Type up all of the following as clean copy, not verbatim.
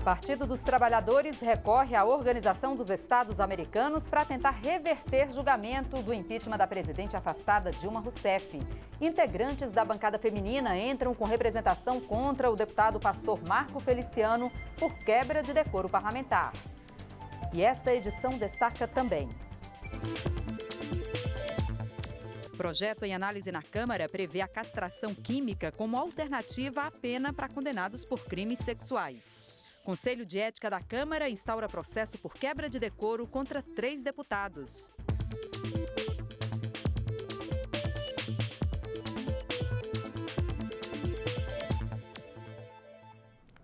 Partido dos Trabalhadores recorre à Organização dos Estados Americanos para tentar reverter julgamento do impeachment da presidente afastada Dilma Rousseff. Integrantes da bancada feminina entram com representação contra o deputado pastor Marco Feliciano por quebra de decoro parlamentar. E esta edição destaca também: o projeto em análise na Câmara prevê a castração química como alternativa à pena para condenados por crimes sexuais. Conselho de Ética da Câmara instaura processo por quebra de decoro contra 3 deputados.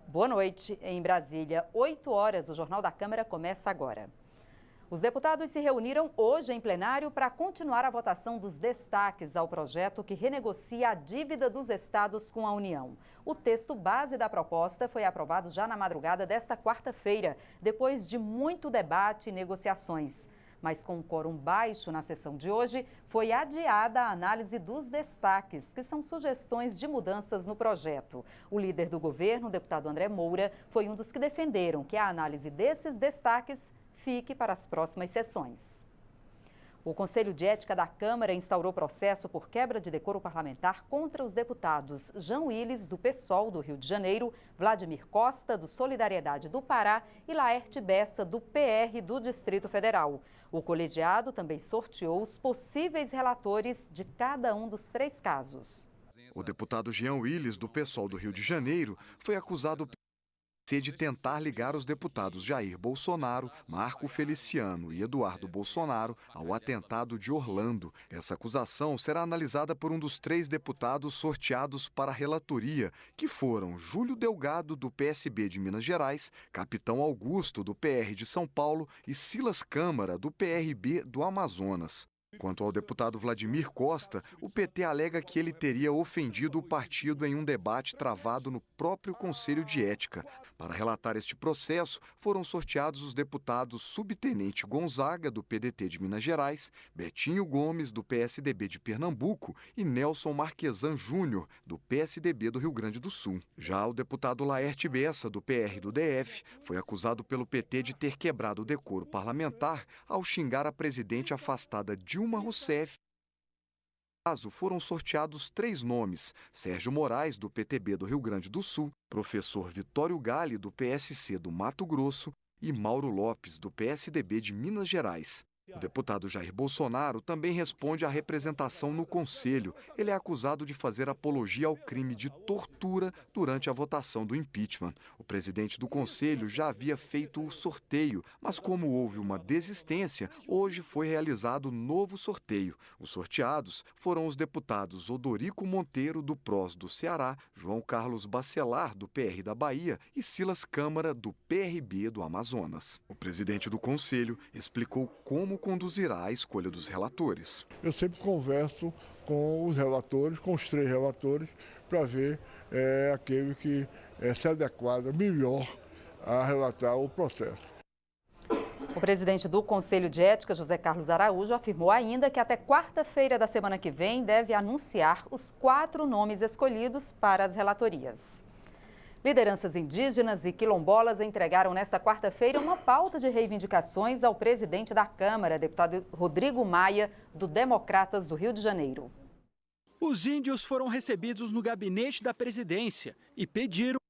Boa noite. Em Brasília, 8 horas, o Jornal da Câmara começa agora. Os deputados se reuniram hoje em plenário para continuar a votação dos destaques ao projeto que renegocia a dívida dos estados com a União. O texto base da proposta foi aprovado já na madrugada desta quarta-feira, depois de muito debate e negociações. Mas com um quórum baixo na sessão de hoje, foi adiada a análise dos destaques, que são sugestões de mudanças no projeto. O líder do governo, o deputado André Moura, foi um dos que defenderam que a análise desses destaques fique para as próximas sessões. O Conselho de Ética da Câmara instaurou processo por quebra de decoro parlamentar contra os deputados Jean Willis, do PSOL do Rio de Janeiro, Vladimir Costa, do Solidariedade do Pará e Laerte Bessa, do PR do Distrito Federal. O colegiado também sorteou os possíveis relatores de cada um dos 3 casos. O deputado Jean Willis, do PSOL do Rio de Janeiro, foi acusado de tentar ligar os deputados Jair Bolsonaro, Marco Feliciano e Eduardo Bolsonaro ao atentado de Orlando. Essa acusação será analisada por um dos 3 deputados sorteados para a relatoria, que foram Júlio Delgado, do PSB de Minas Gerais, Capitão Augusto, do PR de São Paulo e Silas Câmara, do PRB do Amazonas. Quanto ao deputado Vladimir Costa, o PT alega que ele teria ofendido o partido em um debate travado no próprio Conselho de Ética. Para relatar este processo, foram sorteados os deputados Subtenente Gonzaga, do PDT de Minas Gerais, Betinho Gomes, do PSDB de Pernambuco e Nelson Marquesan Júnior, do PSDB do Rio Grande do Sul. Já o deputado Laerte Bessa, do PR do DF, foi acusado pelo PT de ter quebrado o decoro parlamentar ao xingar a presidente afastada Dilma Rousseff. No caso, foram sorteados 3 nomes: Sérgio Moraes, do PTB do Rio Grande do Sul, professor Vitório Gale, do PSC do Mato Grosso e Mauro Lopes, do PSDB de Minas Gerais. O deputado Jair Bolsonaro também responde à representação no Conselho. Ele é acusado de fazer apologia ao crime de tortura durante a votação do impeachment. O presidente do Conselho já havia feito o sorteio, mas como houve uma desistência, hoje foi realizado novo sorteio. Os sorteados foram os deputados Odorico Monteiro, do PROS do Ceará, João Carlos Bacelar, do PR da Bahia e Silas Câmara, do PRB do Amazonas. O presidente do Conselho explicou como conduzirá a escolha dos relatores. Eu sempre converso com os relatores, com os 3 relatores, para ver aquele que se adequada melhor a relatar o processo. O presidente do Conselho de Ética, José Carlos Araújo, afirmou ainda que até quarta-feira da semana que vem deve anunciar os 4 nomes escolhidos para as relatorias. Lideranças indígenas e quilombolas entregaram nesta quarta-feira uma pauta de reivindicações ao presidente da Câmara, deputado Rodrigo Maia, do Democratas do Rio de Janeiro. Os índios foram recebidos no gabinete da presidência e pediram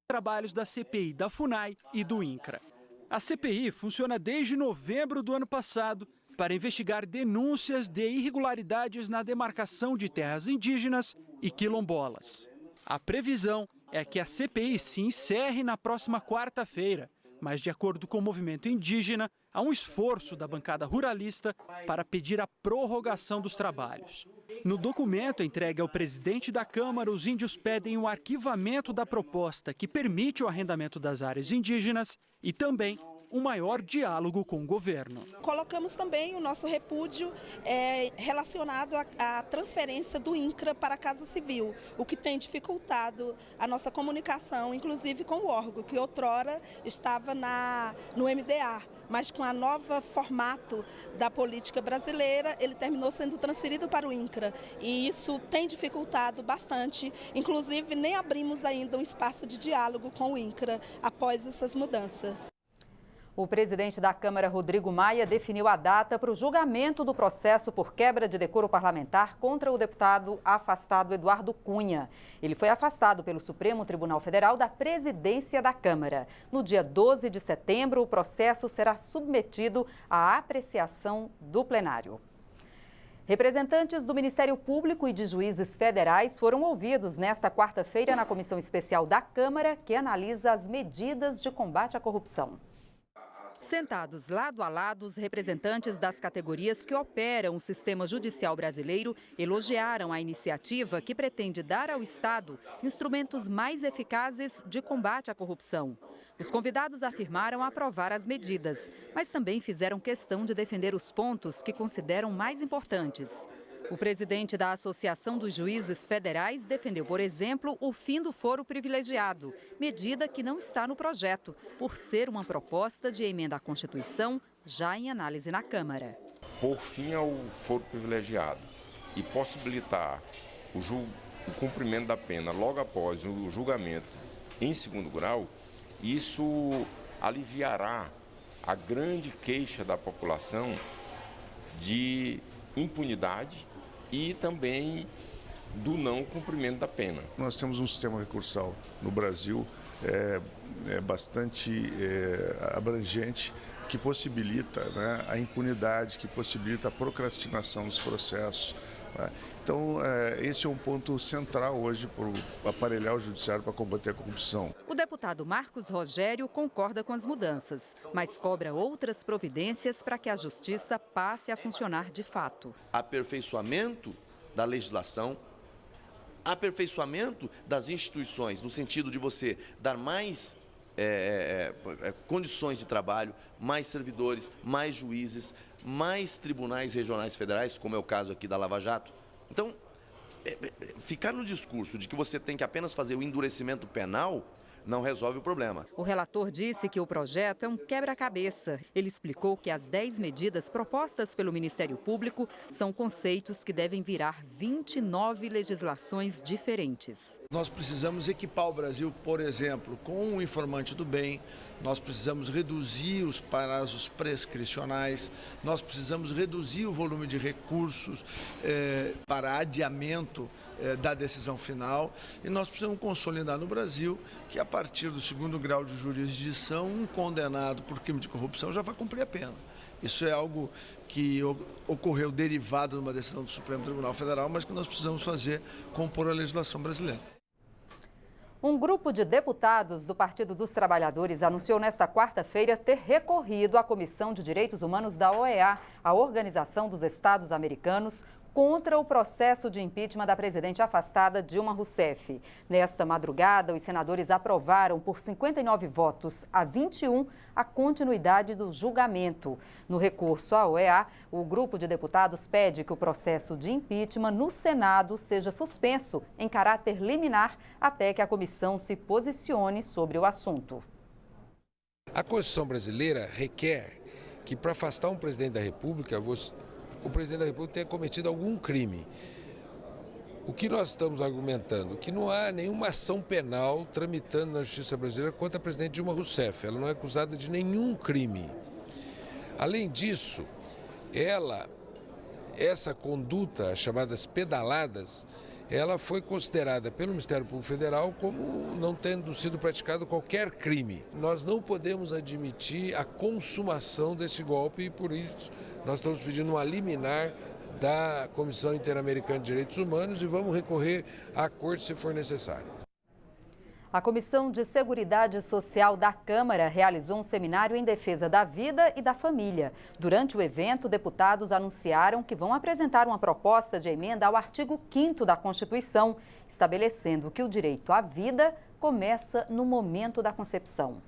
trabalhos da CPI da FUNAI e do INCRA. A CPI funciona desde novembro do ano passado para investigar denúncias de irregularidades na demarcação de terras indígenas e quilombolas. A previsão é que a CPI se encerre na próxima quarta-feira, mas, de acordo com o movimento indígena, há um esforço da bancada ruralista para pedir a prorrogação dos trabalhos. No documento entregue ao presidente da Câmara, os índios pedem o arquivamento da proposta que permite o arrendamento das áreas indígenas e também um maior diálogo com o governo. Colocamos também o nosso repúdio relacionado à transferência do INCRA para a Casa Civil, o que tem dificultado a nossa comunicação, inclusive com o órgão, que outrora estava no MDA, mas com a nova formato da política brasileira, ele terminou sendo transferido para o INCRA. E isso tem dificultado bastante, inclusive nem abrimos ainda um espaço de diálogo com o INCRA após essas mudanças. O presidente da Câmara, Rodrigo Maia, definiu a data para o julgamento do processo por quebra de decoro parlamentar contra o deputado afastado Eduardo Cunha. Ele foi afastado pelo Supremo Tribunal Federal da presidência da Câmara. No dia 12 de setembro, o processo será submetido à apreciação do plenário. Representantes do Ministério Público e de juízes federais foram ouvidos nesta quarta-feira na Comissão Especial da Câmara, que analisa as medidas de combate à corrupção. Sentados lado a lado, os representantes das categorias que operam o sistema judicial brasileiro elogiaram a iniciativa que pretende dar ao Estado instrumentos mais eficazes de combate à corrupção. Os convidados afirmaram aprovar as medidas, mas também fizeram questão de defender os pontos que consideram mais importantes. O presidente da Associação dos Juízes Federais defendeu, por exemplo, o fim do foro privilegiado, medida que não está no projeto, por ser uma proposta de emenda à Constituição já em análise na Câmara. Por fim ao foro privilegiado e possibilitar o cumprimento da pena logo após o julgamento em segundo grau, isso aliviará a grande queixa da população de impunidade e também do não cumprimento da pena. Nós temos um sistema recursal no Brasil bastante abrangente, que possibilita, né, a impunidade, que possibilita a procrastinação dos processos. Né? Então, esse é um ponto central hoje para aparelhar o judiciário para combater a corrupção. O deputado Marcos Rogério concorda com as mudanças, mas cobra outras providências para que a justiça passe a funcionar de fato. Aperfeiçoamento da legislação, aperfeiçoamento das instituições, no sentido de você dar mais condições de trabalho, mais servidores, mais juízes, mais tribunais regionais federais, como é o caso aqui da Lava Jato. Então, ficar no discurso de que você tem que apenas fazer o endurecimento penal não resolve o problema. O relator disse que o projeto é um quebra-cabeça. Ele explicou que as 10 medidas propostas pelo Ministério Público são conceitos que devem virar 29 legislações diferentes. Nós precisamos equipar o Brasil, por exemplo, com o informante do bem, nós precisamos reduzir os prazos prescricionais, nós precisamos reduzir o volume de recursos para adiamento da decisão final e nós precisamos consolidar no Brasil que a partir do segundo grau de jurisdição, um condenado por crime de corrupção já vai cumprir a pena. Isso é algo que ocorreu derivado de uma decisão do Supremo Tribunal Federal, mas que nós precisamos fazer compor a legislação brasileira. Um grupo de deputados do Partido dos Trabalhadores anunciou nesta quarta-feira ter recorrido à Comissão de Direitos Humanos da OEA, a Organização dos Estados Americanos, contra o processo de impeachment da presidente afastada Dilma Rousseff. Nesta madrugada, os senadores aprovaram por 59 votos a 21 a continuidade do julgamento. No recurso à OEA, o grupo de deputados pede que o processo de impeachment no Senado seja suspenso em caráter liminar até que a comissão se posicione sobre o assunto. A Constituição brasileira requer que, para afastar um presidente da República, o presidente da República tenha cometido algum crime. O que nós estamos argumentando? Que não há nenhuma ação penal tramitando na justiça brasileira contra a presidente Dilma Rousseff. Ela não é acusada de nenhum crime. Além disso, essa conduta, chamadas pedaladas, ela foi considerada pelo Ministério Público Federal como não tendo sido praticado qualquer crime. Nós não podemos admitir a consumação desse golpe e, por isso, nós estamos pedindo uma liminar da Comissão Interamericana de Direitos Humanos e vamos recorrer à Corte se for necessário. A Comissão de Seguridade Social da Câmara realizou um seminário em defesa da vida e da família. Durante o evento, deputados anunciaram que vão apresentar uma proposta de emenda ao artigo 5º da Constituição, estabelecendo que o direito à vida começa no momento da concepção.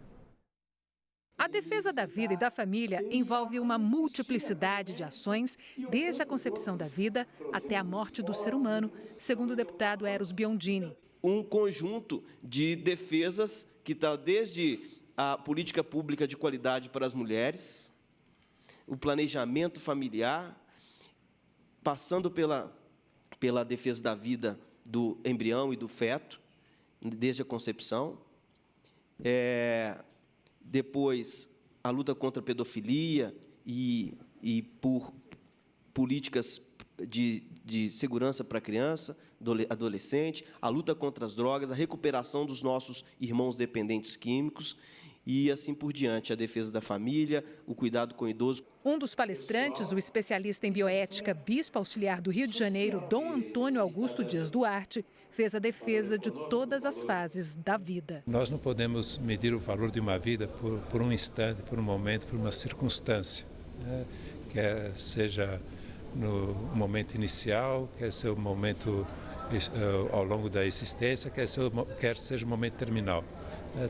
A defesa da vida e da família envolve uma multiplicidade de ações, desde a concepção da vida até a morte do ser humano, segundo o deputado Eros Biondini. Um conjunto de defesas que está desde a política pública de qualidade para as mulheres, o planejamento familiar, passando pela defesa da vida do embrião e do feto, desde a concepção, depois a luta contra a pedofilia e por políticas de segurança para a criança, adolescente, a luta contra as drogas, a recuperação dos nossos irmãos dependentes químicos e assim por diante, a defesa da família, o cuidado com o idoso. Um dos palestrantes, o especialista em bioética, bispo auxiliar do Rio de Janeiro, Dom Antônio Augusto Dias Duarte, fez a defesa de todas as fases da vida. Nós não podemos medir o valor de uma vida por um instante, por um momento, por uma circunstância, né? Quer seja no momento inicial, quer seja o momento ao longo da existência, quer seja o momento terminal.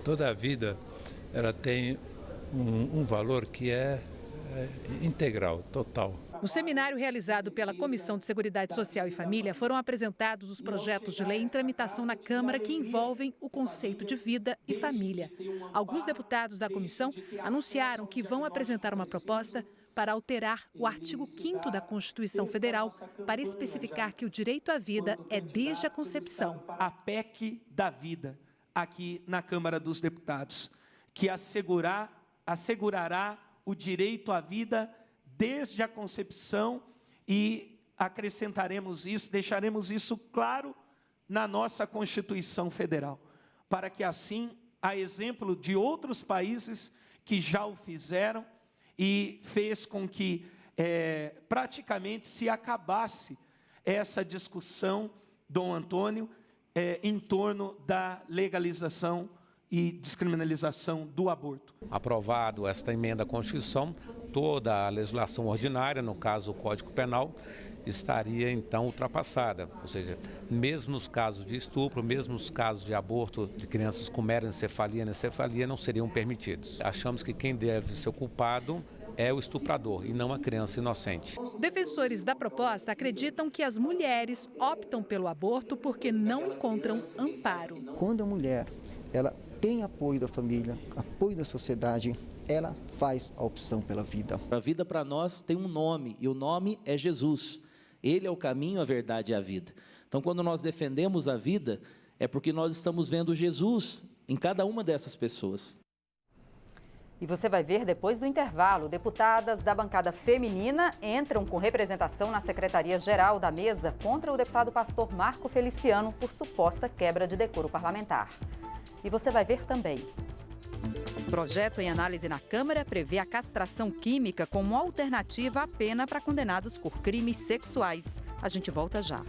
Toda a vida ela tem um valor que é integral, total. No seminário realizado pela Comissão de Seguridade Social e Família, foram apresentados os projetos de lei em tramitação na Câmara que envolvem o conceito de vida e família. Alguns deputados da comissão anunciaram que vão apresentar uma proposta para alterar o artigo 5º da Constituição Federal para especificar que o direito à vida é desde a concepção. A PEC da vida, aqui na Câmara dos Deputados, que assegurará o direito à vida desde a concepção e acrescentaremos isso, deixaremos isso claro na nossa Constituição Federal, para que assim, a exemplo de outros países que já o fizeram e fez com que praticamente se acabasse essa discussão, Dom Antônio, em torno da legalização e descriminalização do aborto. Aprovado esta emenda à Constituição, toda a legislação ordinária, no caso o Código Penal, estaria então ultrapassada. Ou seja, mesmo nos casos de estupro, mesmo nos casos de aborto de crianças com merencefalia e anencefalia não seriam permitidos. Achamos que quem deve ser o culpado é o estuprador e não a criança inocente. Defensores da proposta acreditam que as mulheres optam pelo aborto porque não encontram amparo. Quando a mulher ela tem apoio da família, apoio da sociedade, ela faz a opção pela vida. A vida para nós tem um nome, e o nome é Jesus. Ele é o caminho, a verdade e a vida. Então, quando nós defendemos a vida, é porque nós estamos vendo Jesus em cada uma dessas pessoas. E você vai ver depois do intervalo, deputadas da bancada feminina entram com representação na Secretaria-Geral da Mesa contra o deputado pastor Marco Feliciano por suposta quebra de decoro parlamentar. E você vai ver também. Projeto em análise na Câmara prevê a castração química como alternativa à pena para condenados por crimes sexuais. A gente volta já.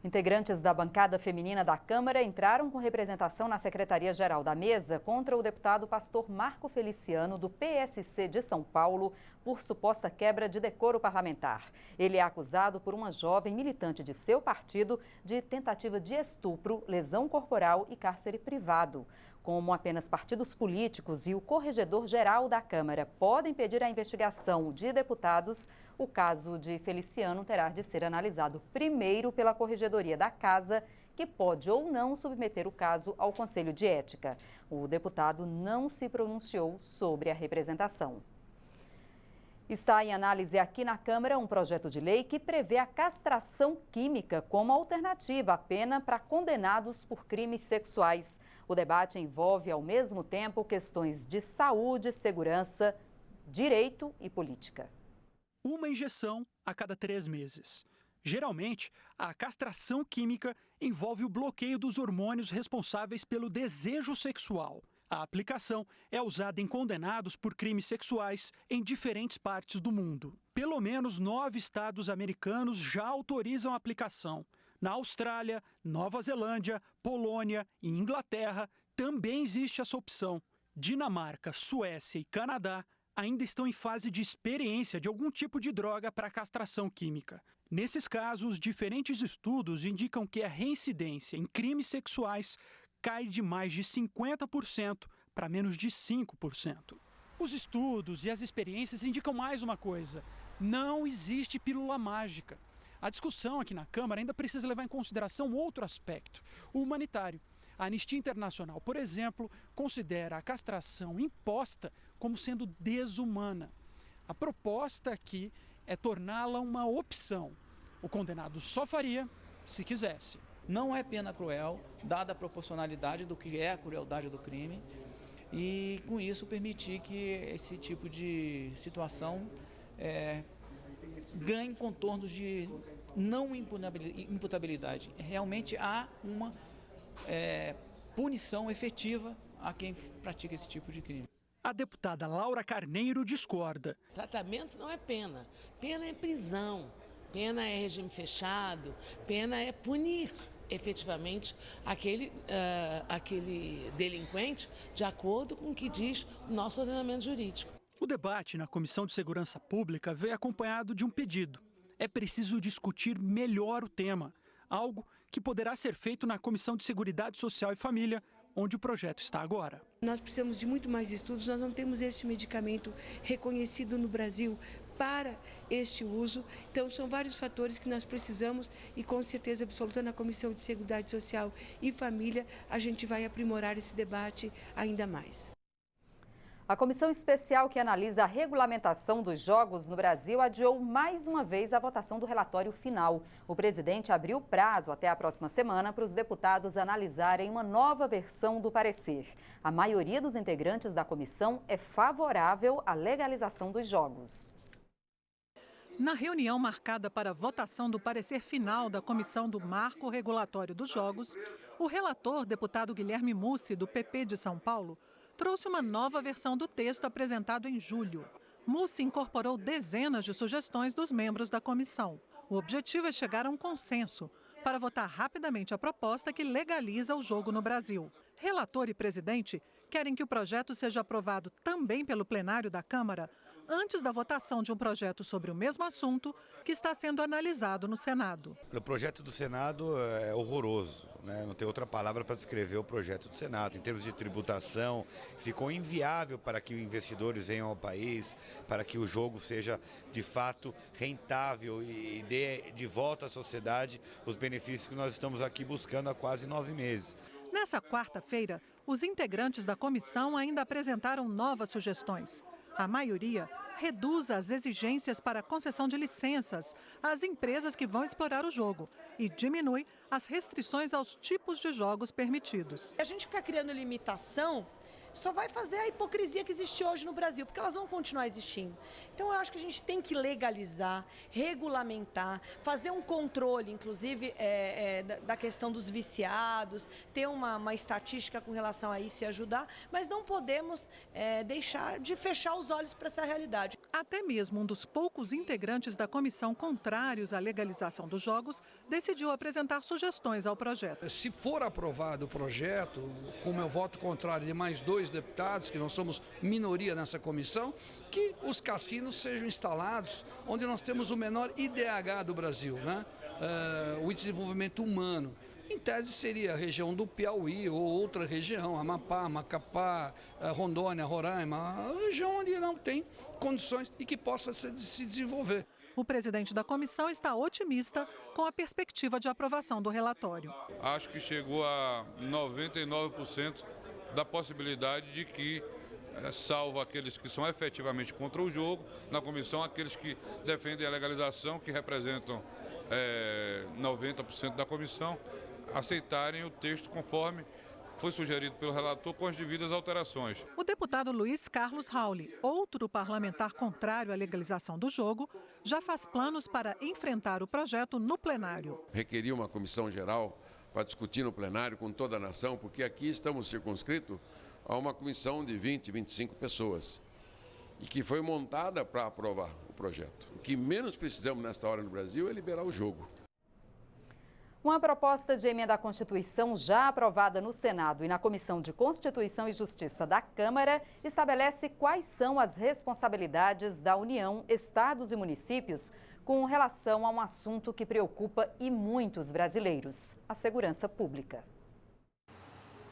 Integrantes da bancada feminina da Câmara entraram com representação na Secretaria-Geral da Mesa contra o deputado pastor Marco Feliciano, do PSC de São Paulo, por suposta quebra de decoro parlamentar. Ele é acusado por uma jovem militante de seu partido de tentativa de estupro, lesão corporal e cárcere privado. Como apenas partidos políticos e o corregedor-geral da Câmara podem pedir a investigação de deputados, o caso de Feliciano terá de ser analisado primeiro pela Corregedoria da Casa, que pode ou não submeter o caso ao Conselho de Ética. O deputado não se pronunciou sobre a representação. Está em análise aqui na Câmara um projeto de lei que prevê a castração química como alternativa à pena para condenados por crimes sexuais. O debate envolve, ao mesmo tempo, questões de saúde, segurança, direito e política. Uma injeção a cada 3 meses. Geralmente, a castração química envolve o bloqueio dos hormônios responsáveis pelo desejo sexual. A aplicação é usada em condenados por crimes sexuais em diferentes partes do mundo. Pelo menos 9 estados americanos já autorizam a aplicação. Na Austrália, Nova Zelândia, Polônia e Inglaterra também existe essa opção. Dinamarca, Suécia e Canadá ainda estão em fase de experiência de algum tipo de droga para castração química. Nesses casos, diferentes estudos indicam que a reincidência em crimes sexuais cai de mais de 50% para menos de 5%. Os estudos e as experiências indicam mais uma coisa: não existe pílula mágica. A discussão aqui na Câmara ainda precisa levar em consideração outro aspecto, o humanitário. A Anistia Internacional, por exemplo, considera a castração imposta como sendo desumana. A proposta aqui é torná-la uma opção. O condenado só faria se quisesse. Não é pena cruel, dada a proporcionalidade do que é a crueldade do crime, e com isso permitir que esse tipo de situação ganhe contornos de não imputabilidade. Realmente há uma punição efetiva a quem pratica esse tipo de crime. A deputada Laura Carneiro discorda. Tratamento não é pena. Pena é prisão. Pena é regime fechado. Pena é punir efetivamente aquele delinquente de acordo com o que diz o nosso ordenamento jurídico. O debate na Comissão de Segurança Pública veio acompanhado de um pedido. É preciso discutir melhor o tema, algo que poderá ser feito na Comissão de Seguridade Social e Família, onde o projeto está agora. Nós precisamos de muito mais estudos, nós não temos este medicamento reconhecido no Brasil para este uso, então são vários fatores que nós precisamos e com certeza absoluta na Comissão de Seguridade Social e Família a gente vai aprimorar esse debate ainda mais. A comissão especial que analisa a regulamentação dos jogos no Brasil adiou mais uma vez a votação do relatório final. O presidente abriu prazo até a próxima semana para os deputados analisarem uma nova versão do parecer. A maioria dos integrantes da comissão é favorável à legalização dos jogos. Na reunião marcada para a votação do parecer final da Comissão do Marco Regulatório dos Jogos, o relator, deputado Guilherme Mussi, do PP de São Paulo, trouxe uma nova versão do texto apresentado em julho. Mussi incorporou dezenas de sugestões dos membros da comissão. O objetivo é chegar a um consenso para votar rapidamente a proposta que legaliza o jogo no Brasil. Relator e presidente querem que o projeto seja aprovado também pelo plenário da Câmara antes da votação de um projeto sobre o mesmo assunto que está sendo analisado no Senado. O projeto do Senado é horroroso, né? Não tem outra palavra para descrever o projeto do Senado. Em termos de tributação, ficou inviável para que investidores venham ao país, para que o jogo seja de fato rentável e dê de volta à sociedade os benefícios que nós estamos aqui buscando há quase 9 meses. Nessa quarta-feira, os integrantes da comissão ainda apresentaram novas sugestões. A maioria reduz as exigências para a concessão de licenças às empresas que vão explorar o jogo e diminui as restrições aos tipos de jogos permitidos. A gente ficar criando limitação só vai fazer a hipocrisia que existe hoje no Brasil, porque elas vão continuar existindo. Então eu acho que a gente tem que legalizar, regulamentar, fazer um controle, inclusive, da questão dos viciados, ter uma estatística com relação a isso e ajudar, mas não podemos deixar de fechar os olhos para essa realidade. Até mesmo um dos poucos integrantes da comissão contrários à legalização dos jogos decidiu apresentar sugestões ao projeto. Se for aprovado o projeto, com meu voto contrário de mais 2 deputados, que nós somos minoria nessa comissão, que os cassinos sejam instalados onde nós temos o menor IDH do Brasil, né? O desenvolvimento humano. Em tese seria a região do Piauí ou outra região, Amapá, Macapá, Rondônia, Roraima, a região onde não tem condições e que possa se desenvolver. O presidente da comissão está otimista com a perspectiva de aprovação do relatório. Acho que chegou a 99% da possibilidade de que, salvo aqueles que são efetivamente contra o jogo, na comissão, aqueles que defendem a legalização, que representam 90% da comissão, aceitarem o texto conforme foi sugerido pelo relator com as devidas alterações. O deputado Luiz Carlos Rauli, outro parlamentar contrário à legalização do jogo, já faz planos para enfrentar o projeto no plenário. Requeria uma comissão geral para discutir no plenário com toda a nação, porque aqui estamos circunscritos a uma comissão de 20, 25 pessoas e que foi montada para aprovar o projeto. O que menos precisamos nesta hora no Brasil é liberar o jogo. Uma proposta de emenda à Constituição já aprovada no Senado e na Comissão de Constituição e Justiça da Câmara estabelece quais são as responsabilidades da União, estados e municípios com relação a um assunto que preocupa e muitos brasileiros: a segurança pública.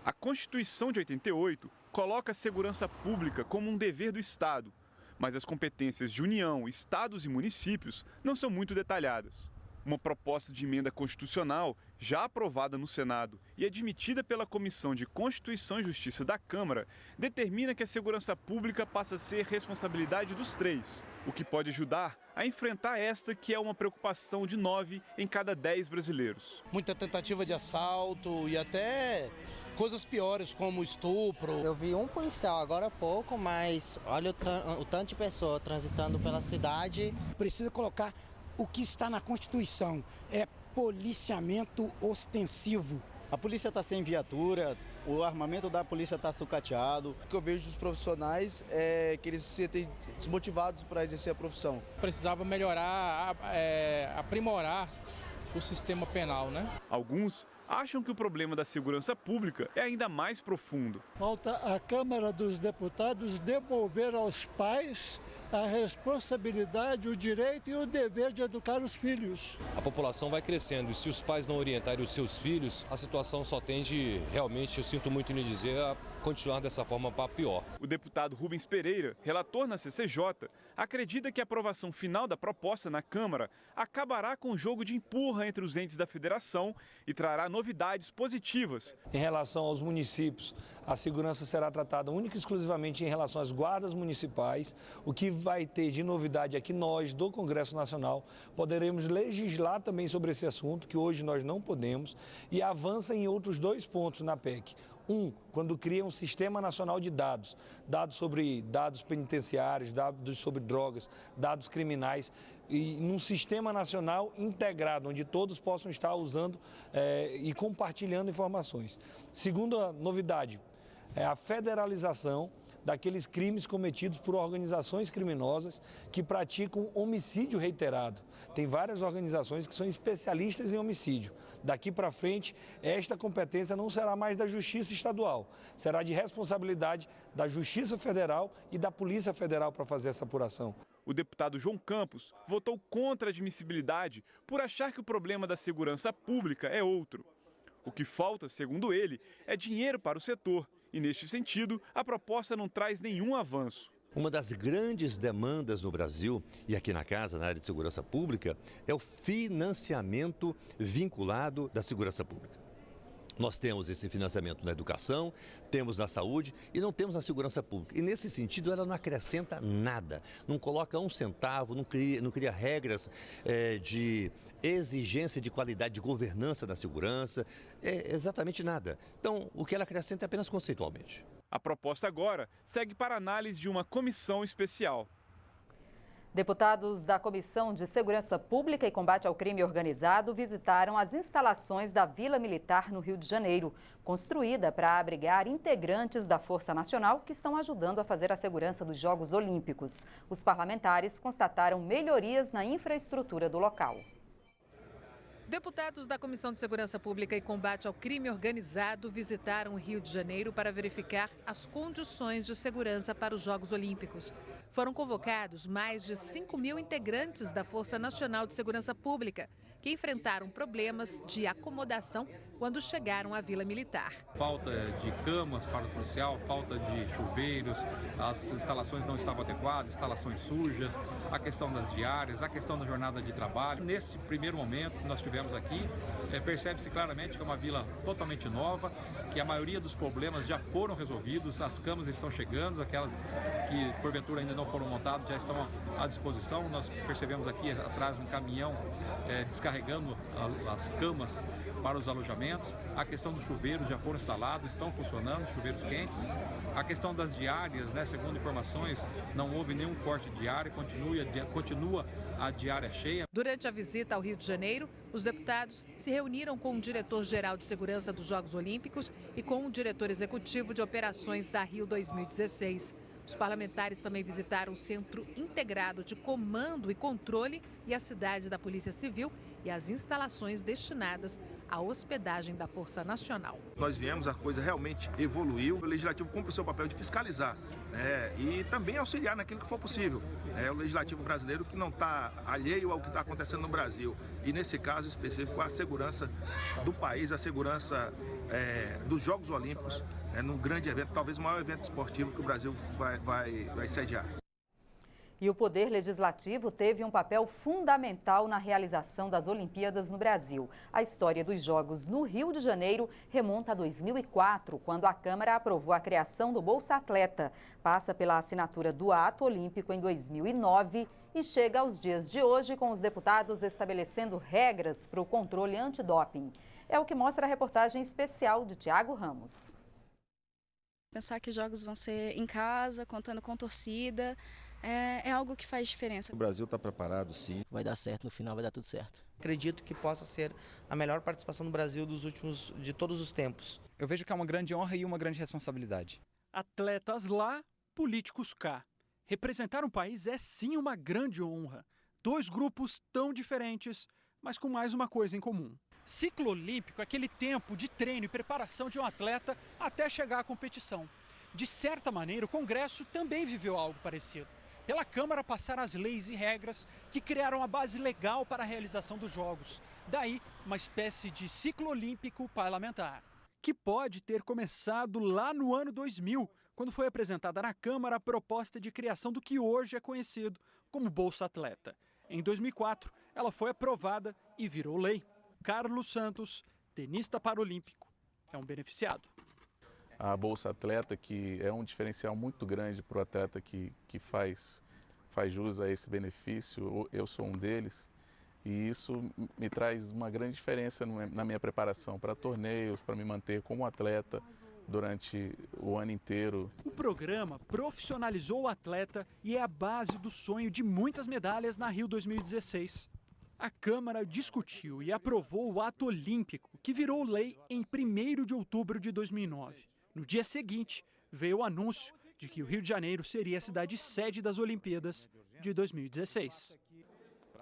A Constituição de 88 coloca a segurança pública como um dever do Estado, mas as competências de União, estados e municípios não são muito detalhadas. Uma proposta de emenda constitucional já aprovada no Senado e admitida pela Comissão de Constituição e Justiça da Câmara determina que a segurança pública passa a ser responsabilidade dos três, o que pode ajudar a enfrentar esta que é uma preocupação de 9 em cada 10 brasileiros. Muita tentativa de assalto e até coisas piores como estupro. Eu vi um policial agora há pouco, mas olha o tanto de pessoa transitando pela cidade. Precisa colocar o que está na Constituição, é policiamento ostensivo. A polícia está sem viatura, o armamento da polícia está sucateado. O que eu vejo dos profissionais é que eles se sentem desmotivados para exercer a profissão. Precisava melhorar, aprimorar o sistema penal, né? Alguns acham que o problema da segurança pública é ainda mais profundo. Falta a Câmara dos Deputados devolver aos pais a responsabilidade, o direito e o dever de educar os filhos. A população vai crescendo e se os pais não orientarem os seus filhos, a situação só tende, realmente, eu sinto muito em dizer, a continuar dessa forma para pior. O deputado Rubens Pereira, relator na CCJ, acredita que a aprovação final da proposta na Câmara acabará com o jogo de empurra entre os entes da federação e trará novidades positivas. Em relação aos municípios, a segurança será tratada única e exclusivamente em relação às guardas municipais. O que vai ter de novidade é que nós, do Congresso Nacional, poderemos legislar também sobre esse assunto, que hoje nós não podemos, e avança em outros 2 pontos na PEC. Quando cria um sistema nacional de dados, dados sobre dados penitenciários, dados sobre drogas, dados criminais, e num sistema nacional integrado, onde todos possam estar usando e compartilhando informações. Segunda novidade é a federalização daqueles crimes cometidos por organizações criminosas que praticam homicídio reiterado. Tem várias organizações que são especialistas em homicídio. Daqui para frente, esta competência não será mais da Justiça Estadual, será de responsabilidade da Justiça Federal e da Polícia Federal para fazer essa apuração. O deputado João Campos votou contra a admissibilidade por achar que o problema da segurança pública é outro. O que falta, segundo ele, é dinheiro para o setor. E, neste sentido, a proposta não traz nenhum avanço. Uma das grandes demandas no Brasil, e aqui na casa, na área de segurança pública, é o financiamento vinculado da segurança pública. Nós temos esse financiamento na educação, temos na saúde e não temos na segurança pública. E nesse sentido ela não acrescenta nada, não coloca um centavo, não cria regras de exigência de qualidade de governança da segurança, exatamente nada. Então o que ela acrescenta é apenas conceitualmente. A proposta agora segue para análise de uma comissão especial. Deputados da Comissão de Segurança Pública e Combate ao Crime Organizado visitaram as instalações da Vila Militar no Rio de Janeiro, construída para abrigar integrantes da Força Nacional que estão ajudando a fazer a segurança dos Jogos Olímpicos. Os parlamentares constataram melhorias na infraestrutura do local. Deputados da Comissão de Segurança Pública e Combate ao Crime Organizado visitaram o Rio de Janeiro para verificar as condições de segurança para os Jogos Olímpicos. Foram convocados mais de 5.000 integrantes da Força Nacional de Segurança Pública, que enfrentaram problemas de acomodação quando chegaram à Vila Militar. Falta de camas para o policial, falta de chuveiros, as instalações não estavam adequadas, instalações sujas, a questão das diárias, a questão da jornada de trabalho. Nesse primeiro momento que nós tivemos aqui, percebe-se claramente que é uma vila totalmente nova, que a maioria dos problemas já foram resolvidos, as camas estão chegando, aquelas que porventura ainda não foram montadas já estão à disposição. Nós percebemos aqui atrás um caminhão descarregando as camas para os alojamentos. A questão dos chuveiros já foram instalados, estão funcionando, chuveiros quentes. A questão das diárias, segundo informações, não houve nenhum corte de diária, continua a diária cheia. Durante a visita ao Rio de Janeiro, os deputados se reuniram com o diretor-geral de segurança dos Jogos Olímpicos e com o diretor executivo de operações da Rio 2016. Os parlamentares também visitaram o Centro Integrado de Comando e Controle e a cidade da Polícia Civil e as instalações destinadas a hospedagem da Força Nacional. Nós viemos, a coisa realmente evoluiu, o Legislativo cumpre o seu papel de fiscalizar, né, e também auxiliar naquilo que for possível. O Legislativo brasileiro que não está alheio ao que está acontecendo no Brasil, e nesse caso específico a segurança do país, a segurança dos Jogos Olímpicos, num grande evento, talvez o maior evento esportivo que o Brasil vai sediar. E o Poder Legislativo teve um papel fundamental na realização das Olimpíadas no Brasil. A história dos Jogos no Rio de Janeiro remonta a 2004, quando a Câmara aprovou a criação do Bolsa Atleta. Passa pela assinatura do Ato Olímpico em 2009 e chega aos dias de hoje com os deputados estabelecendo regras para o controle antidoping. É o que mostra a reportagem especial de Tiago Ramos. Pensar que os jogos vão ser em casa, contando com torcida, é algo que faz diferença. O Brasil está preparado, sim. Vai dar certo, no final vai dar tudo certo. Acredito que possa ser a melhor participação do Brasil de todos os tempos. Eu vejo que é uma grande honra e uma grande responsabilidade. Atletas lá, políticos cá. Representar um país é sim uma grande honra. Dois grupos tão diferentes, mas com mais uma coisa em comum. Ciclo olímpico é aquele tempo de treino e preparação de um atleta até chegar à competição. De certa maneira, o Congresso também viveu algo parecido. Pela Câmara passaram as leis e regras que criaram a base legal para a realização dos Jogos. Daí, uma espécie de ciclo olímpico parlamentar, que pode ter começado lá no ano 2000, quando foi apresentada na Câmara a proposta de criação do que hoje é conhecido como Bolsa Atleta. Em 2004, ela foi aprovada e virou lei. Carlos Santos, tenista paralímpico, é um beneficiado. A Bolsa Atleta, que é um diferencial muito grande para o atleta que faz jus a esse benefício, eu sou um deles, e isso me traz uma grande diferença na minha preparação para torneios, para me manter como atleta durante o ano inteiro. O programa profissionalizou o atleta e é a base do sonho de muitas medalhas na Rio 2016. A Câmara discutiu e aprovou o Ato Olímpico, que virou lei em 1º de outubro de 2009. No dia seguinte, veio o anúncio de que o Rio de Janeiro seria a cidade sede das Olimpíadas de 2016.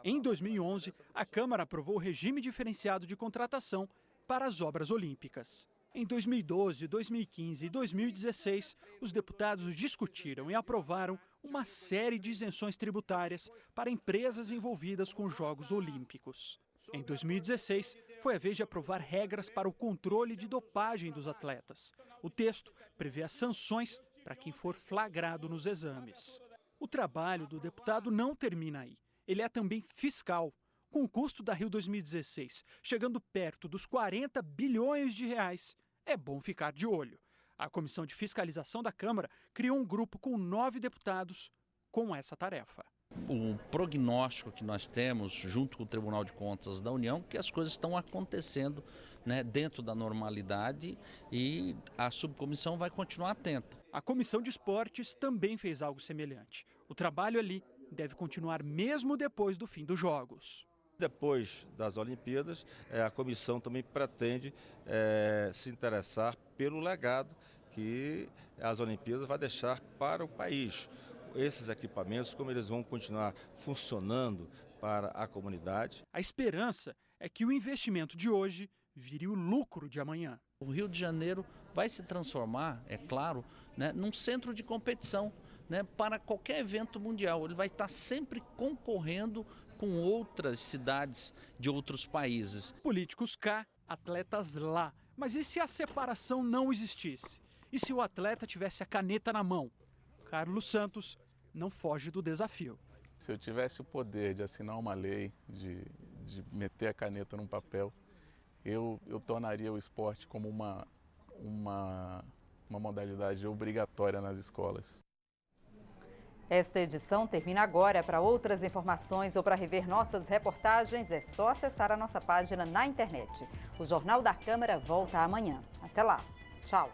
Em 2011, a Câmara aprovou o regime diferenciado de contratação para as obras olímpicas. Em 2012, 2015 e 2016, os deputados discutiram e aprovaram uma série de isenções tributárias para empresas envolvidas com os Jogos Olímpicos. Em 2016, foi a vez de aprovar regras para o controle de dopagem dos atletas. O texto prevê as sanções para quem for flagrado nos exames. O trabalho do deputado não termina aí. Ele é também fiscal. Com o custo da Rio 2016 chegando perto dos 40 bilhões de reais, é bom ficar de olho. A Comissão de Fiscalização da Câmara criou um grupo com 9 deputados com essa tarefa. O prognóstico que nós temos, junto com o Tribunal de Contas da União, que as coisas estão acontecendo, né, dentro da normalidade, e a subcomissão vai continuar atenta. A Comissão de Esportes também fez algo semelhante. O trabalho ali deve continuar mesmo depois do fim dos Jogos. Depois das Olimpíadas, a comissão também pretende se interessar pelo legado que as Olimpíadas vai deixar para o país. Esses equipamentos, como eles vão continuar funcionando para a comunidade. A esperança é que o investimento de hoje vire o lucro de amanhã. O Rio de Janeiro vai se transformar, é claro, né, num centro de competição, né, para qualquer evento mundial. Ele vai estar sempre concorrendo com outras cidades de outros países. Políticos cá, atletas lá. Mas e se a separação não existisse? E se o atleta tivesse a caneta na mão? Carlos Santos não foge do desafio. Se eu tivesse o poder de assinar uma lei, de meter a caneta num papel, eu tornaria o esporte como uma modalidade obrigatória nas escolas. Esta edição termina agora. Para outras informações ou para rever nossas reportagens, é só acessar a nossa página na internet. O Jornal da Câmara volta amanhã. Até lá. Tchau.